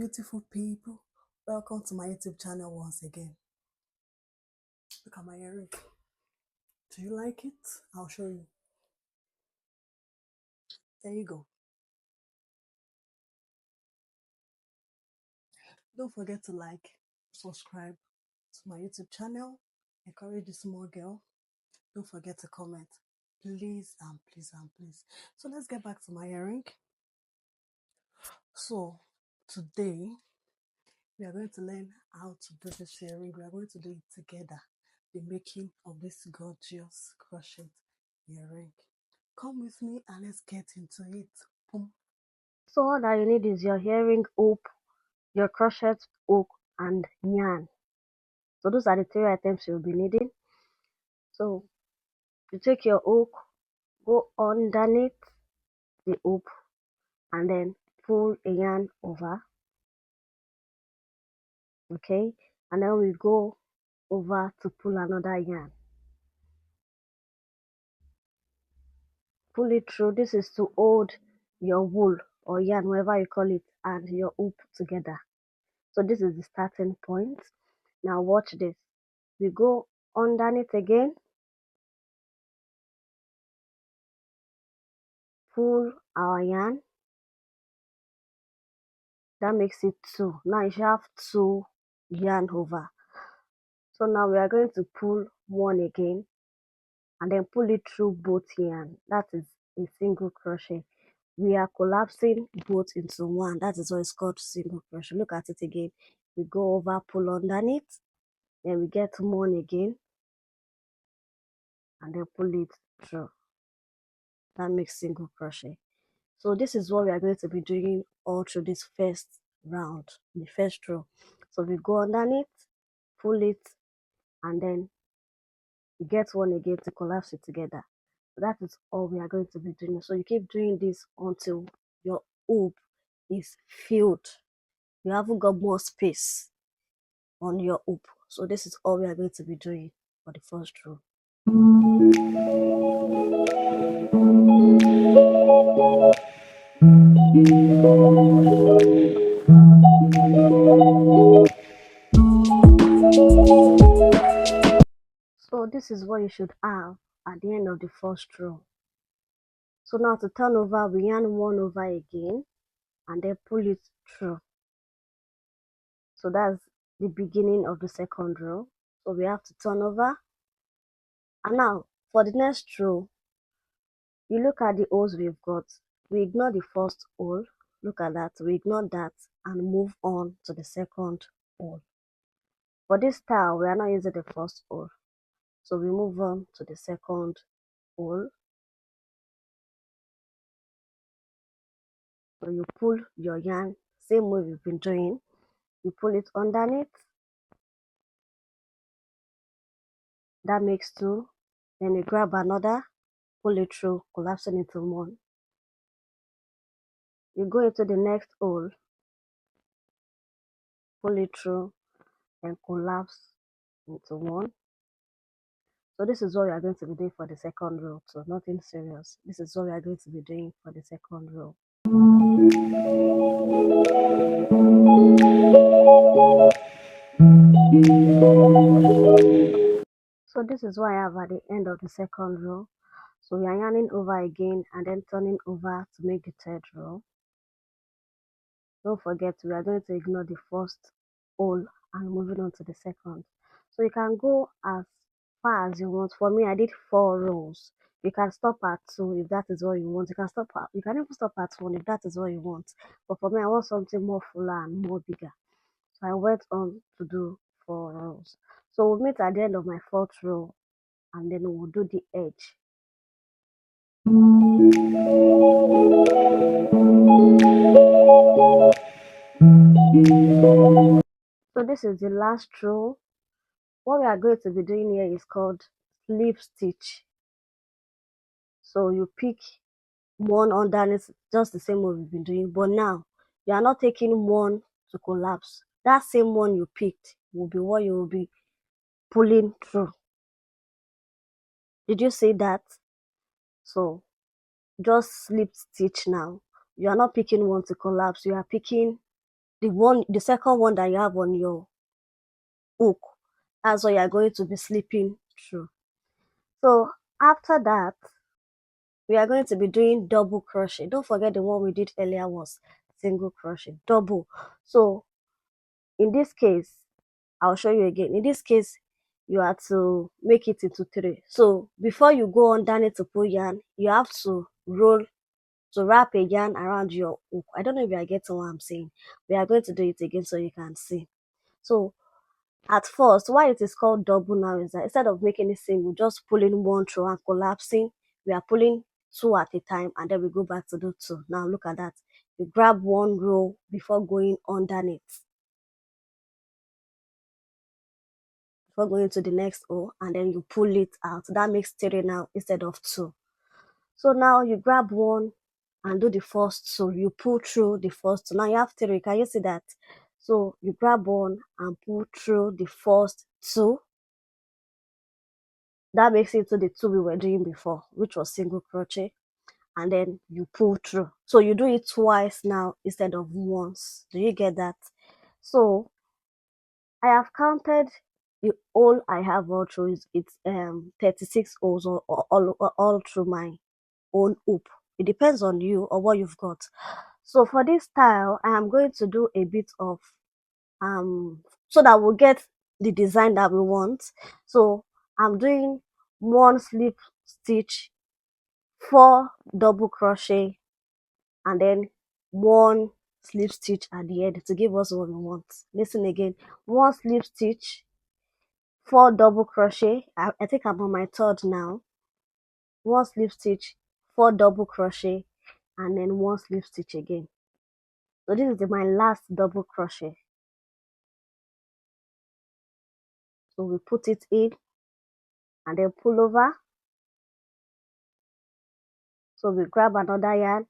beautiful people, welcome to my YouTube channel once again. Look at my earring. Do you like it? I'll show you. There you go. Don't forget to like, subscribe to my YouTube channel, encourage the small girl. Don't forget to comment, please and please and please. So let's get back to my earring. So today we are going to learn how to do this earring. We are going to do it together, the making of this gorgeous crochet earring. Come with me and let's get into it. Boom. So all that you need is your earring hook, your crochet hook, and yarn. So those are the 3 items you'll be needing. So you take your hook, go underneath the hook, and then pull a yarn over. Okay, and then we go over to pull another yarn. Pull it through. This is to hold your wool or yarn, whatever you call it, and your hoop together. So this is the starting point. Now watch this. We go underneath again, pull our yarn. That makes it 2. Now you should have 2 yarn over. So now we are going to pull 1 again and then pull it through both yarn. That is a single crochet. We are collapsing both into one. That is why it's called single crochet. Look at it again. We go over, pull underneath, then we get 1 again and then pull it through. That makes single crochet. So this is what we are going to be doing all through this first round, the first row. So we go underneath, pull it, and then you get 1 again to collapse it together. So that is all we are going to be doing. So you keep doing this until your hoop is filled. You haven't got more space on your hoop. So this is all we are going to be doing for the first row. So this is what you should have at the end of the first row. So now to turn over, we yarn 1 over again and then pull it through. So that's the beginning of the second row. So we have to turn over. And now for the next row, you look at the holes we've got. We ignore the first hole. Look at that. We ignore that and move on to the second hole. For this style, we are not using the first hole. So we move on to the second hole. So you pull your yarn, same way we've been doing. You pull it underneath. That makes 2. Then you grab another, pull it through, collapsing into 1. You go into the next hole, pull it through, and collapse into 1. So this is what we are going to be doing for the second row. So nothing serious. This is what we are going to be doing for the second row. So this is what I have at the end of the second row. So we are yarning over again and then turning over to make the third row. Don't forget, we are going to ignore the first hole and moving on to the second. So you can go as far as you want. For me, I did 4 rows. You can stop at 2 if that is what you want. You can even stop at 1 if that is what you want. But for me, I want something more fuller and more bigger. So I went on to do 4 rows. So we'll meet at the end of my 4th row and then we'll do the edge. So this is the last row. What we are going to be doing here is called slip stitch. So you pick 1 underneath, just the same way we've been doing, but now you are not taking 1 to collapse. That same one you picked will be what you will be pulling through. Did you see that? So just slip stitch now. You are not picking 1 to collapse, you are picking the second one that you have on your hook. That's what you're going to be slipping through. So after that, we are going to be doing double crochet. Don't forget the one we did earlier was single crochet, double. So in this case, I'll show you again. In this case, you have to make it into 3. So before you go underneath to pull yarn, you have to wrap a yarn around your hook. I don't know if you are getting what I'm saying. We are going to do it again so you can see. So at first, why it is called double now is that instead of making it single, just pulling one through and collapsing, we are pulling 2 at a time and then we go back to do 2. Now look at that. You grab one row before going underneath, before going to the next row, and then you pull it out. That makes 3 now instead of 2. So now you grab one and do the first 2. You pull through the first 2. Now you have 3. Can you see that? So you grab one and pull through the first 2. That makes it to the 2 we were doing before, which was single crochet, and then you pull through. So you do it twice now instead of once. Do you get that? So I have counted the hole I have all through. It's 36 holes all through my own hoop. It depends on you or what you've got. So for this style, I am going to do a bit of so that we'll get the design that we want. So I'm doing 1 slip stitch, 4 double crochet, and then 1 slip stitch at the end to give us what we want. Listen again. 1 slip stitch, 4 double crochet. I think I'm on my 3rd now. 1 slip stitch, 4 double crochet, and then 1 slip stitch again. So this is my last double crochet. So we put it in and then pull over. So we grab another yarn,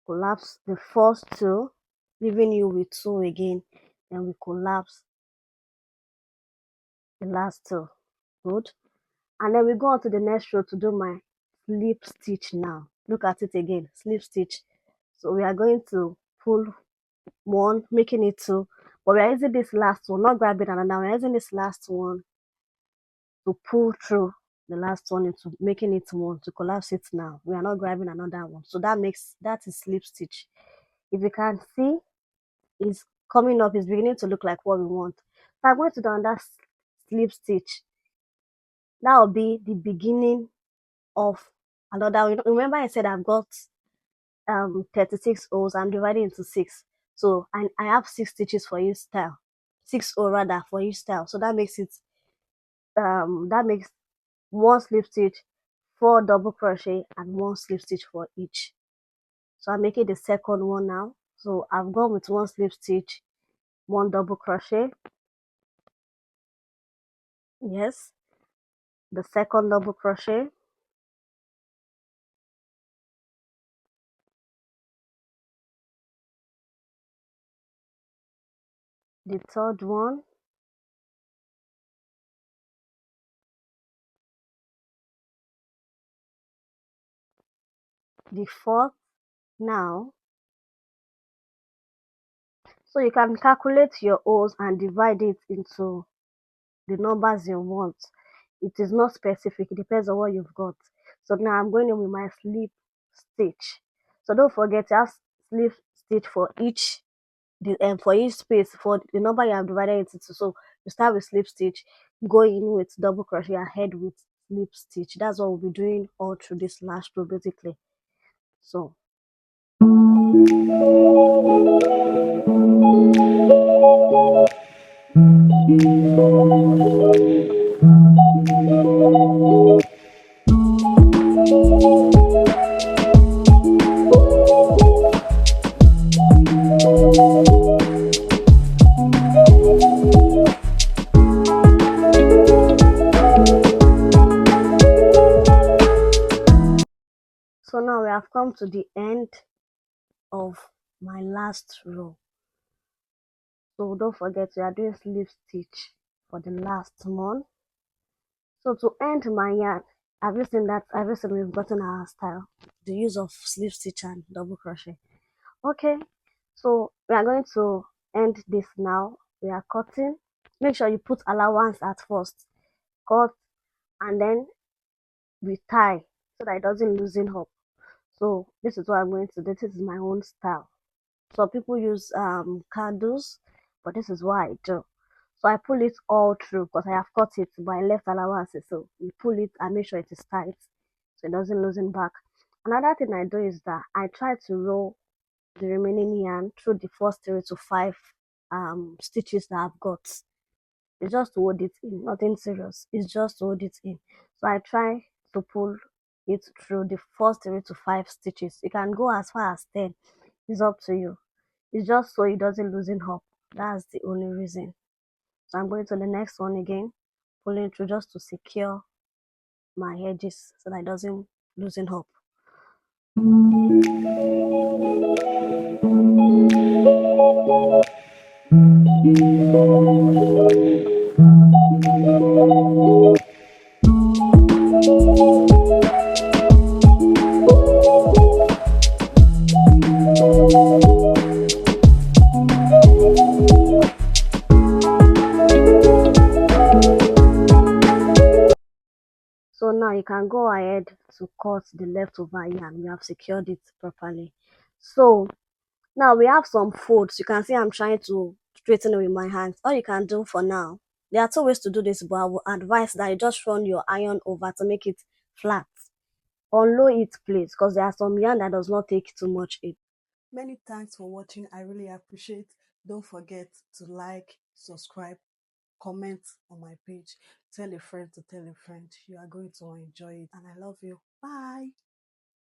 collapse the first 2, leaving you with 2 again. Then we collapse the last 2. Good. And then we go on to the next row to do my slip stitch now. Look at it again, slip stitch. So we are going to pull 1, making it 2, but we are using this last one, not grabbing another. We are using this last one to pull through the last one into making it 1 to collapse it now. We are not grabbing another one. So that is slip stitch. If you can see, it's coming up, it's beginning to look like what we want. So I'm going to do another slip stitch. That will be the beginning of another. Remember I said I've got 36 holes. I'm dividing into 6. So I have 6 stitches for each style. 6 hole rather for each style. So that makes it that makes 1 slip stitch, 4 double crochet, and 1 slip stitch for each. So I'm making the second one now. So I've gone with 1 slip stitch, 1 double crochet. Yes. The second double crochet. The third one. The fourth now. So you can calculate your holes and divide it into the numbers you want. It is not specific, it depends on what you've got. So now I'm going in with my slip stitch. So don't forget to have slip stitch for each space for the number you have divided it into. So you start with slip stitch, go in with double crochet, ahead with slip stitch. That's what we'll be doing all through this last row basically. So now we have come to the end of my last row. So don't forget we are doing slip stitch for the last one. So to end my yarn, Have you seen that? Have you seen we've gotten our style? The use of slip stitch and double crochet. Okay, so we are going to end this now. We are cutting. Make sure you put allowance at first. Cut and then we tie so that it doesn't loosen up. So this is what I'm going to do. This is my own style. So people use candles, but this is what I do. So I pull it all through because I have cut it, but I left allowances. So you pull it and make sure it is tight so it doesn't loosen back. Another thing I do is that I try to roll the remaining yarn through the first 3 to 5 stitches that I've got. It's just to hold it in, nothing serious. It's just to hold it in. So I try to pull it through the first 3 to 5 stitches. You can go as far as 10. It's up to you. It's just so it doesn't loosen up. That's the only reason. So I'm going to the next one again, pulling through just to secure my edges so that it doesn't loosen up. So now you can go ahead to cut the leftover yarn. You have secured it properly. So now we have some folds. You can see I'm trying to straighten it with my hands. All you can do for now, there are 2 ways to do this, but I will advise that you just run your iron over to make it flat. On low heat please, because there are some yarn that does not take too much heat. Many thanks for watching. I really appreciate. Don't forget to like, subscribe, comment on my page. Tell a friend to tell a friend. You are going to enjoy it. And I love you. Bye.